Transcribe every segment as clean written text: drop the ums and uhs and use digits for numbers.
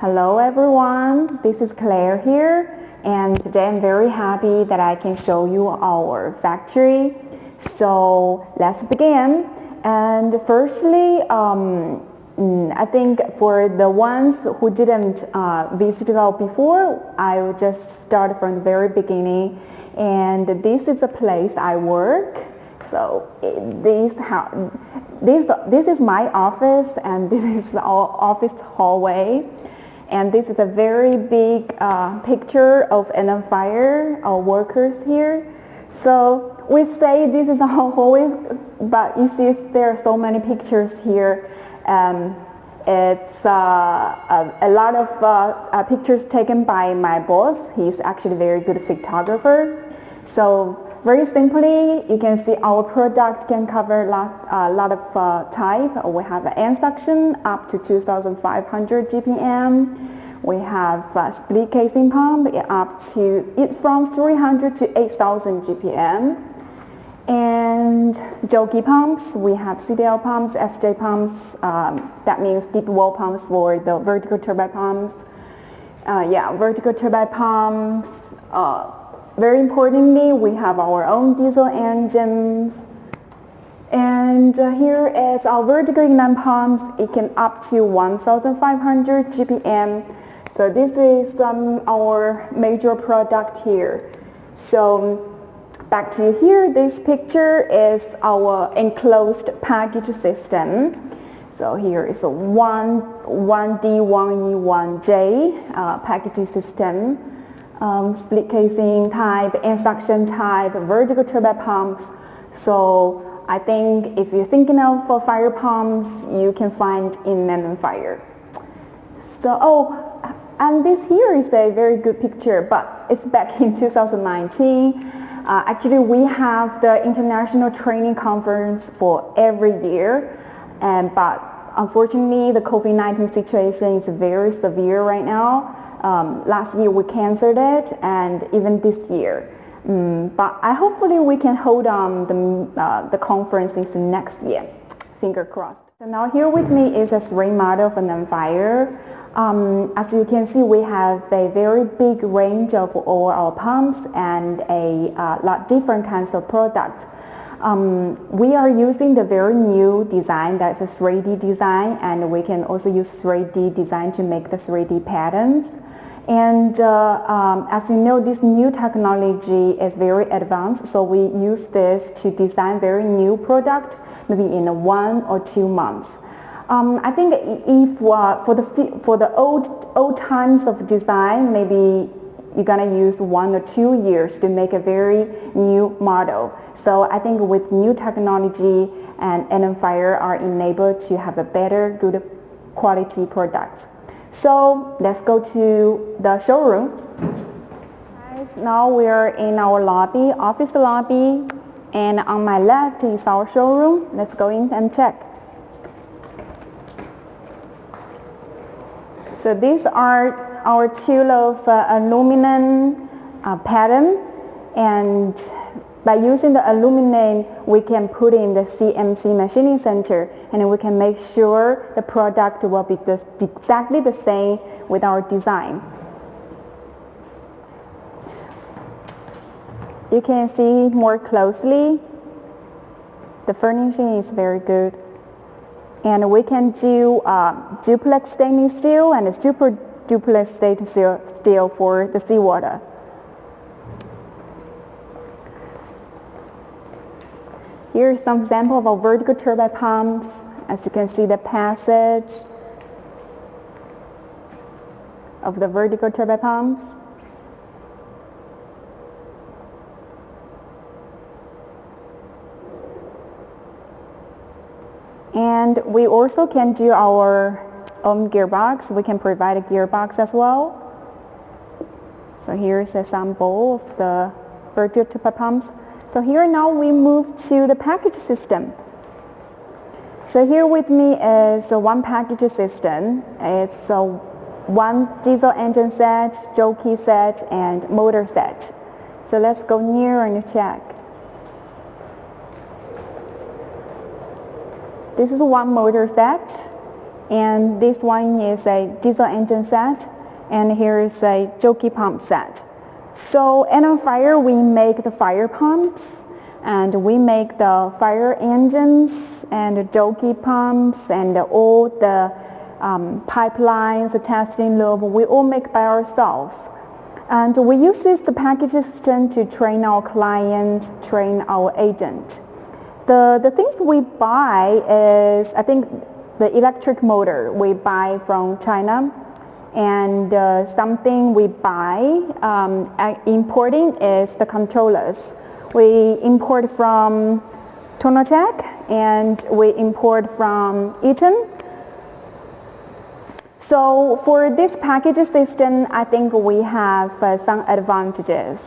Hello everyone, this is Claire here, and today I'm very happy that I can show you our factory. So let's begin. And firstly, I think for the ones who didn't visit it out before, I will just start from the very beginning. And this is the place I work. So this is my office, and this is our office hallway. And this is a very big picture of NM Fire, our workers here. So we say this is our hallway, but you see there are so many pictures here. It's a lot of pictures taken by my boss. He's actually a very good photographer. So very simply, you can see our product can cover a lot of type. We have an end suction up to 2,500 GPM. We have a split casing pump up to from 300 to 8,000 GPM. And jockey pumps, we have CDL pumps, SJ pumps, that means deep well pumps for the vertical turbine pumps. Vertical turbine pumps. Very importantly, we have our own diesel engines. And here is our vertical inline pumps. It can up to 1,500 GPM. So this is our major product here. So back to here, this picture is our enclosed package system. So here is a 1D, 1E, 1J package system. Split casing type, end suction type, vertical turbine pumps. So I think if you're thinking of fire pumps, you can find in NM Fire. So, and this here is a very good picture, but it's back in 2019. Actually, we have the international training conference for every year, but unfortunately, the COVID-19 situation is very severe right now. Last year we canceled it, and even this year. But hopefully we can hold the conferences next year. Finger crossed. So now here with me is a 3 model of NM Fire. As you can see, we have a very big range of all our pumps and a lot different kinds of products. We are using the very new design, that's a 3D design, and we can also use 3D design to make the 3D patterns. And as you know, this new technology is very advanced, so we use this to design very new product, maybe in 1 or 2 months. I think if for the old times of design, maybe you're gonna use 1 or 2 years to make a very new model. So I think with new technology and NM Fire are enabled to have a better, good quality products. So let's go to the showroom. Guys, now we are in our lobby, office lobby, and on my left is our showroom. Let's go in and check. So these are our tool of aluminum pattern, and by using the aluminum, we can put in the CNC machining center, and we can make sure the product will be exactly the same with our design. You can see more closely. The furnishing is very good. And we can do duplex stainless steel and super duplex stainless steel for the seawater. Here's some example of our vertical turbine pumps. As you can see, the passage of the vertical turbine pumps. And we also can do our own gearbox. We can provide a gearbox as well. So here's a sample of the vertical turbine pumps. So here now we move to the package system. So here with me is one package system. It's one diesel engine set, jockey set, and motor set. So let's go near and check. This is one motor set. and this one is a diesel engine set, and here is a jockey pump set. So in our fire, we make the fire pumps, and we make the fire engines and the jockey pumps and all the pipelines, the testing loop, we all make by ourselves. And we use this package system to train our clients, train our agent. The things we buy is, I think, the electric motor we buy from China, and something we buy importing is the controllers. We import from Tonotech and we import from Eaton. So for this package system, I think we have some advantages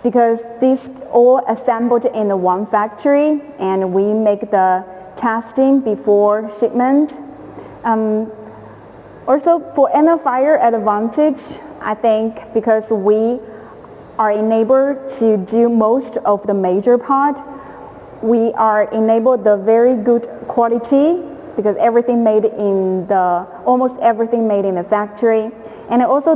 because these all assembled in one factory, and we make the testing before shipment. Also for inner fire advantage, I think because we are enabled to do most of the major part, we are enabled the very good quality because everything made in almost everything made in the factory, and also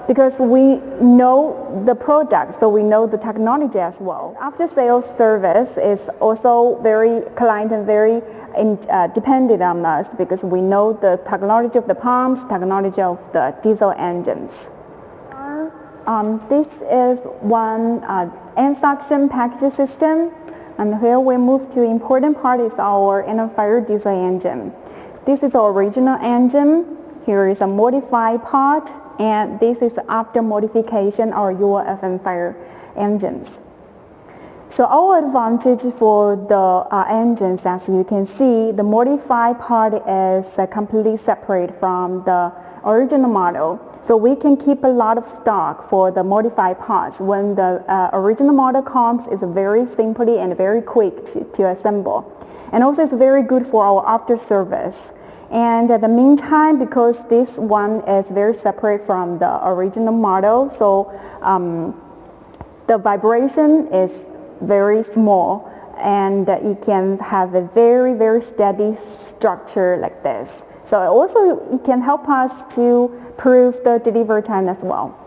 because we know the product, so we know the technology as well. After sales service is also very client and very dependent on us because we know the technology of the pumps, technology of the diesel engines. This is one end suction package system. And here we move to important part is our inner fire diesel engine. This is our original engine. Here is a modified part, and this is after modification our UFM fire engines. So our advantage for the engines, as you can see, the modified part is completely separate from the original model. So we can keep a lot of stock for the modified parts. When the original model comes, it's very simply and very quick to assemble. And also it's very good for our after service. And at the meantime, because this one is very separate from the original model, so the vibration is very small, and it can have a very, very steady structure like this. So also it can help us to improve the delivery time as well.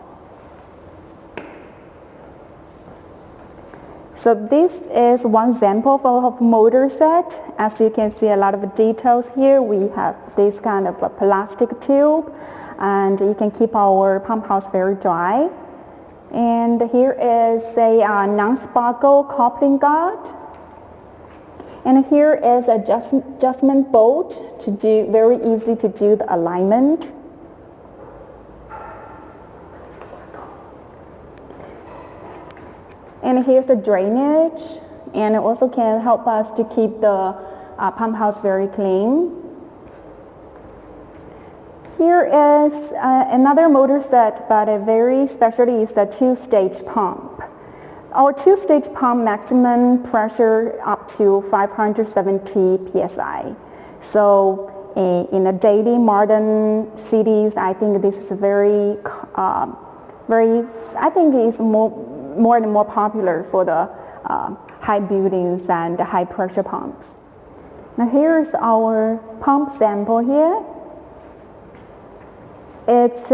So this is one example of motor set. As you can see, a lot of details here. We have this kind of a plastic tube, and you can keep our pump house very dry. And here is a non-sparkle coupling guard. And here is adjustment bolt to do very easy to do the alignment. And here's the drainage, and it also can help us to keep the pump house very clean. Here is another motor set, but a very specialty is the two-stage pump. Our two-stage pump maximum pressure up to 570 psi. So in a daily modern cities, I think this is very, I think it's more and more popular for the high buildings and high pressure pumps. Now here's our pump sample here. It's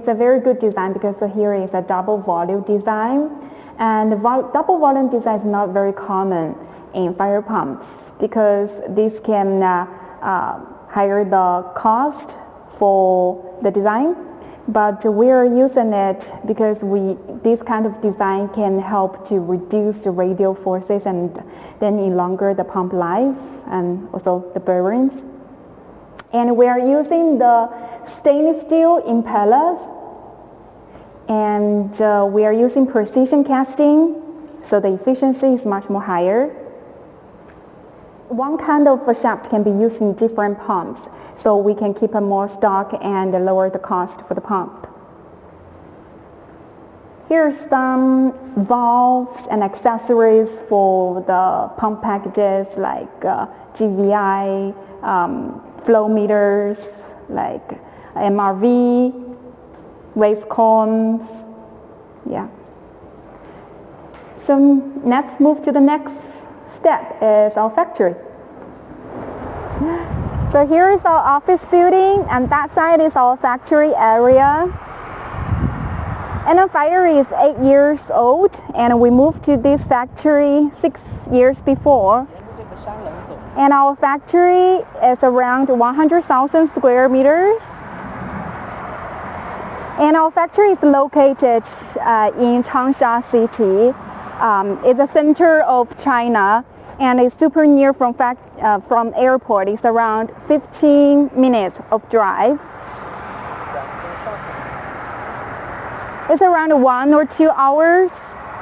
a very good design because here is a double volume design, and double volume design is not very common in fire pumps because this can higher the cost for the design, but we are using it because this kind of design can help to reduce the radial forces and then elongate the pump life and also the bearings. And we are using the stainless steel impellers, and we are using precision casting, so the efficiency is much more higher. One kind of a shaft can be used in different pumps, so we can keep a more stock and lower the cost for the pump. Here are some valves and accessories for the pump packages like GVI, flow meters like MRV, waste combs, yeah. So let's move to the next step is our factory. So here is our office building, and that side is our factory area. Fire is 8 years old, and we moved to this factory 6 years before. And our factory is around 100,000 square meters. And our factory is located in Changsha City. It's the center of China, and it's super near from airport. It's around 15 minutes of drive. It's around 1 or 2 hours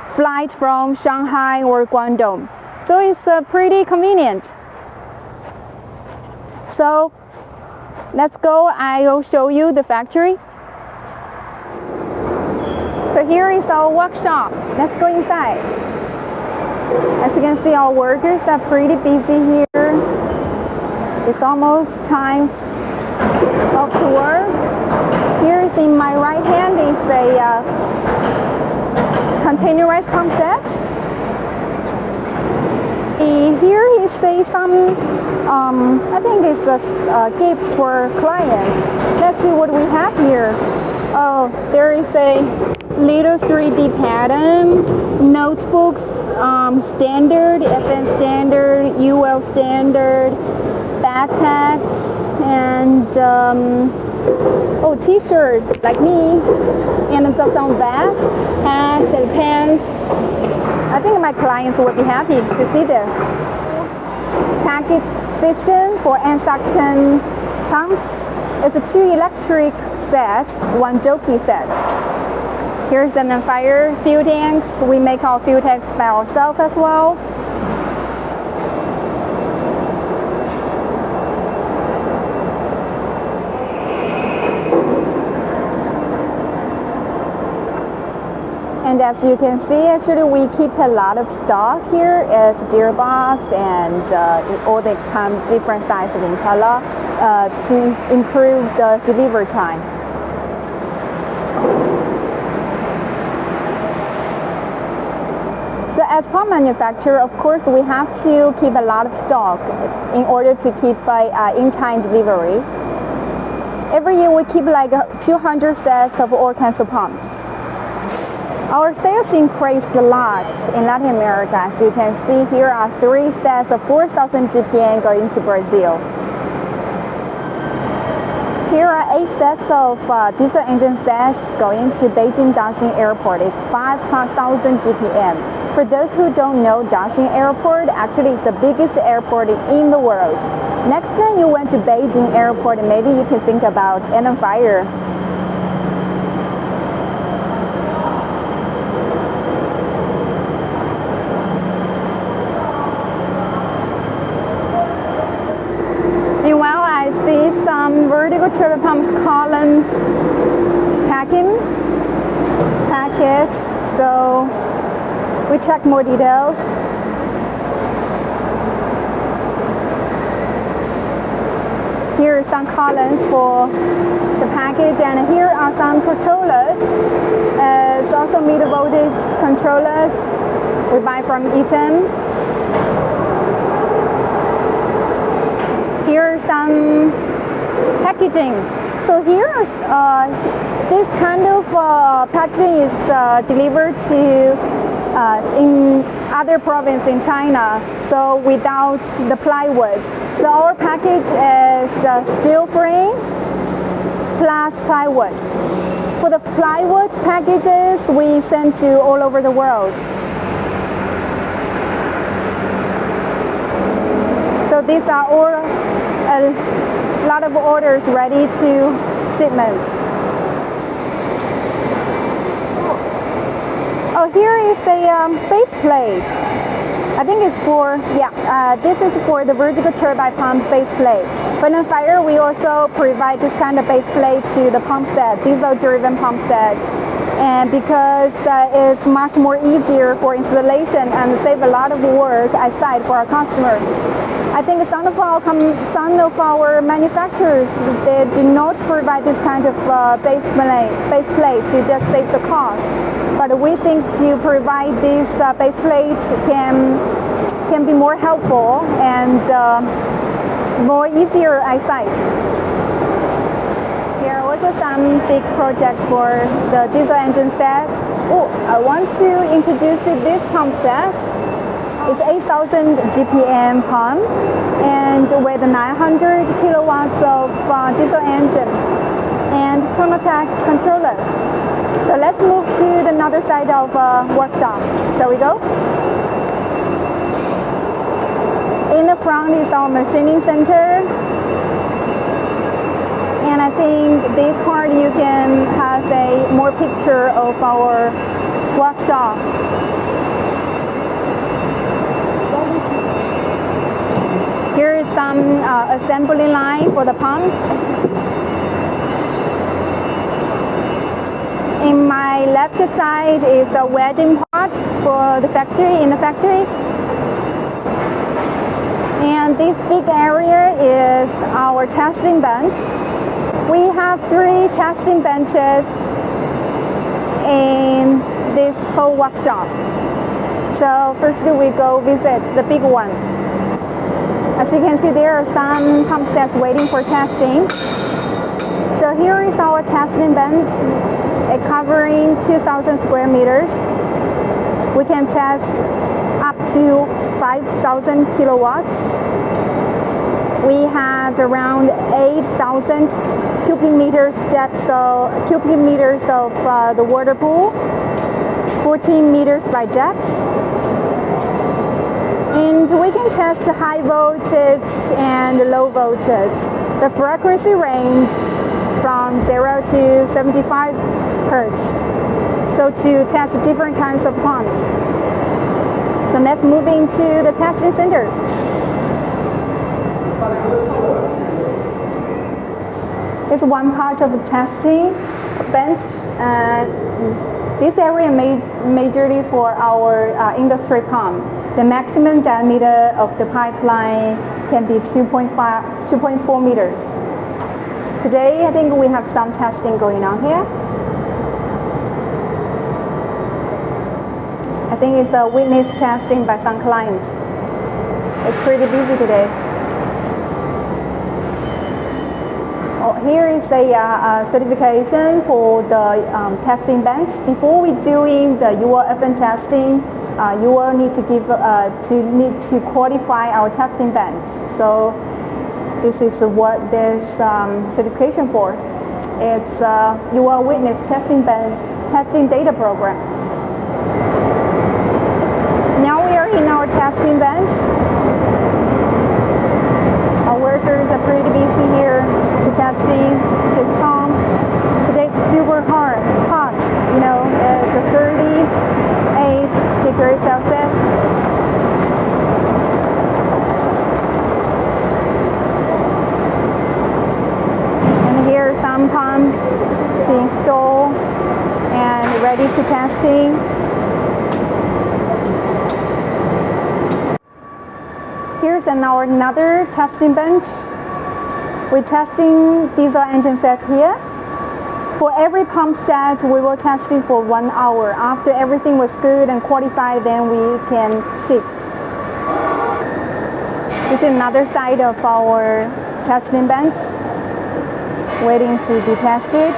flight from Shanghai or Guangdong. So it's pretty convenient. So let's go, I'll show you the factory. So here is our workshop. Let's go inside. As you can see, our workers are pretty busy here. It's almost time to work. Here is in my right hand is a containerized pump set. Here is some, I think it's gifts for clients. Let's see what we have here. Oh, there is a little 3D pattern, notebooks, standard, FN standard, UL standard, backpacks, and t-shirt like me, and some vests, hats, and pants. I think my clients will be happy to see this. Package system for end suction pumps. It's a 2 electric set, 1 jockey set. Here's the fire fuel tanks. We make our fuel tanks by ourselves as well. And as you can see, actually we keep a lot of stock here as gearbox and all the different sizes in color to improve the delivery time. So as pump manufacturer, of course, we have to keep a lot of stock in order to keep in-time delivery. Every year we keep like 200 sets of all kinds of pumps. Our sales increased a lot in Latin America. As you can see, here are 3 sets of 4,000 GPM going to Brazil. Here are 8 sets of diesel engine sets going to Beijing Daxing Airport. It's 5,000 GPM. For those who don't know, Daxing Airport actually is the biggest airport in the world. Next time you went to Beijing Airport, maybe you can think about end fire. Meanwhile, I see some vertical turbo pumps columns package. So we check more details. Here are some columns for the package, and here are some controllers. It's also medium voltage controllers we buy from Eaton. Here are some packaging. So here, this kind of packaging is delivered to in other provinces in China, so without the plywood. So our package is steel frame plus plywood. For the plywood packages, we send to all over the world. So these are all a lot of orders ready to shipment. Oh, here is a base plate. I think it's for, this is for the vertical turbine pump base plate. But in fire, we also provide this kind of base plate to the pump set, diesel-driven pump set. And because it's much more easier for installation and save a lot of work aside for our customer. I think some of our manufacturers, they do not provide this kind of base plate to just save the cost. But we think to provide this base plate can be more helpful and more easier eyesight. Here are also some big project for the diesel engine set. Oh, I want to introduce this pump set. It's 8,000 GPM pump and with 900 kilowatts of diesel engine and Thermotech controllers. So let's move to the other side of workshop. Shall we go? In the front is our machining center. And I think this part you can have a more picture of our workshop. Here is some assembly line for the pumps. In my left side is a welding part for the factory, in the factory. And this big area is our testing bench. We have 3 testing benches in this whole workshop. So firstly we go visit the big one. As you can see, there are some pump sets waiting for testing. So here is our testing bench, covering 2,000 square meters. We can test up to 5,000 kilowatts. We have around 8,000 cubic meters of the water pool, 14 meters by depth. And we can test high voltage and low voltage. The frequency range from 0 to 75 hertz. So to test different kinds of pumps. So let's move into the testing center. This is one part of the testing bench. This area made majorly for our industry pump. The maximum diameter of the pipeline can be 2.4 meters. Today, I think we have some testing going on here. I think it's a witness testing by some clients. It's pretty busy today. Oh, here is a certification for the testing bench. Before we doing the ULFN testing, you will need to need to qualify our testing bench. So this is what this certification for. It's UL Witness Testing Bench Testing Data Program. Now we are in our testing bench. Our workers are pretty busy here to testing this pump. Today it's super hot. You know, it's 38 degrees Celsius. And here are some pump to install and ready to testing. Here's another testing bench. We're testing diesel engine set here. For every pump set, we will testing for 1 hour. After everything was good and qualified, then we can ship. This is another side of our testing bench, waiting to be tested.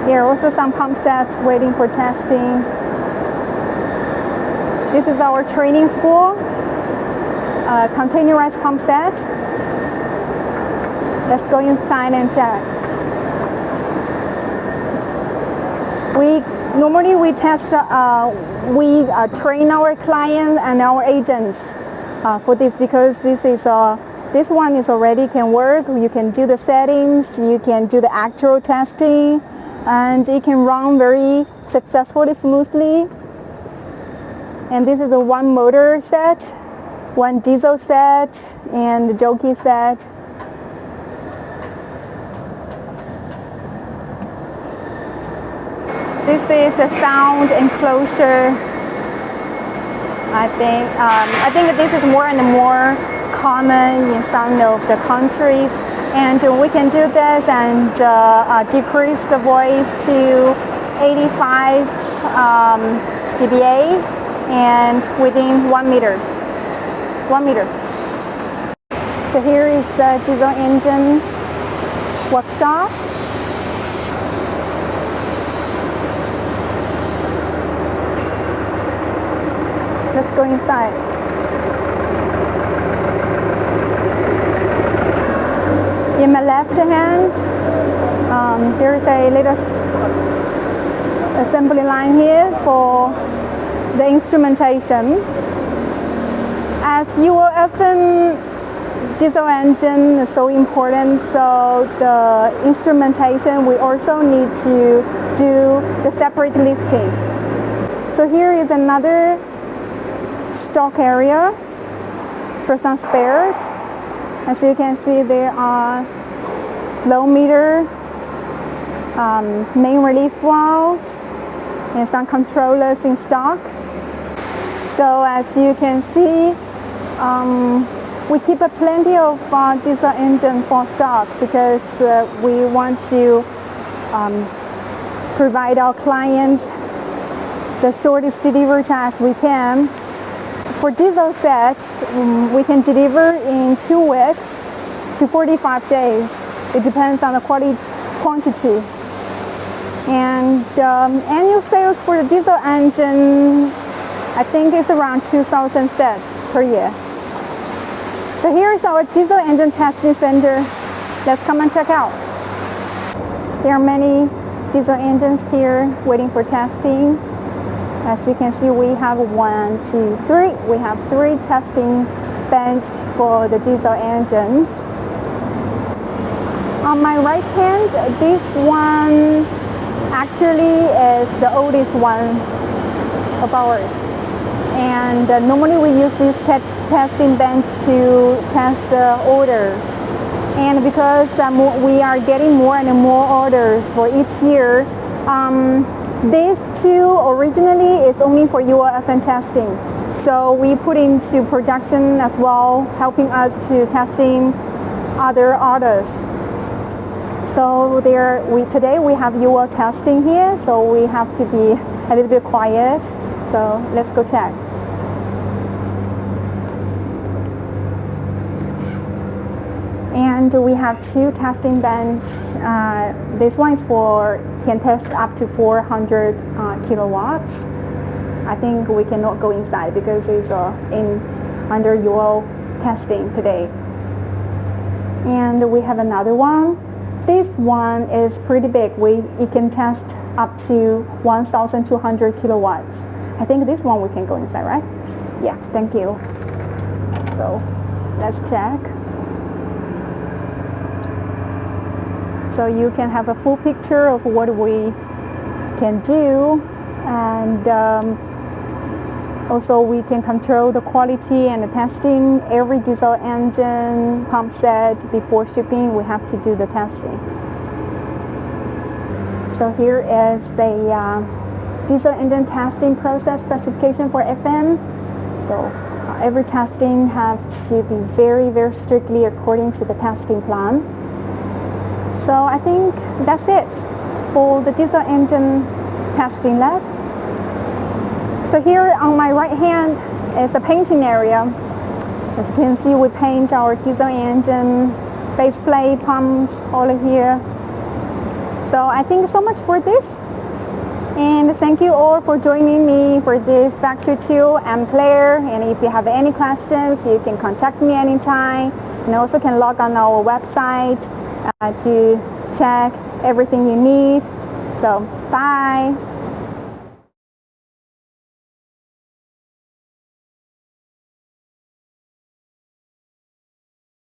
Here are also some pump sets waiting for testing. This is our training school, containerized pump set. Let's go inside and check. Normally we test, we train our clients and our agents for this, because this one is already can work. You can do the settings, you can do the actual testing, and it can run very successfully, smoothly. And this is a one motor set, one diesel set, and jockey set. This is a sound enclosure. I think this is more and more common in some of the countries, and we can do this and decrease the voice to 85 dBA and within 1 meter. So here is the diesel engine workshop. Let's go inside. In my left hand, there's a little assembly line here for the instrumentation. As you will often, diesel engine is so important, so the instrumentation we also need to do the separate listing. So here is another stock area for some spares. As you can see, there are flow meter, main relief valves, and some controllers in stock. So as you can see, we keep plenty of diesel engine for stock because we want to provide our clients the shortest delivery time as we can. For diesel sets, we can deliver in 2 weeks to 45 days. It depends on the quantity. And annual sales for the diesel engine, I think it's around 2,000 sets per year. So here's our diesel engine testing center. Let's come and check out. There are many diesel engines here waiting for testing. As you can see, we have 1, 2, 3. We have 3 testing bench for the diesel engines. On my right hand, this one actually is the oldest one of ours. And normally we use this testing bench to test orders. And because we are getting more and more orders for each year, these 2 originally is only for ULFN testing. So we put into production as well, helping us to testing other orders. So today we have UL testing here, so we have to be a little bit quiet. So let's go check. And we have 2 testing bench. This one is can test up to 400 kilowatts. I think we cannot go inside because it's under UL testing today. And we have another one. This one is pretty big. It can test up to 1,200 kilowatts. I think this one we can go inside, right? Yeah, thank you. So let's check. So you can have a full picture of what we can do, and also we can control the quality and the testing. Every diesel engine pump set before shipping, we have to do the testing. So here is the diesel engine testing process specification for FM. So every testing have to be very, very strictly according to the testing plan. So I think that's it for the diesel engine testing lab. So here on my right hand is the painting area. As you can see, we paint our diesel engine, base plate, pumps, all here. So I think so much for this. And thank you all for joining me for this factory tour. I'm Claire, and if you have any questions, you can contact me anytime. And also can log on our website to check everything you need. So bye.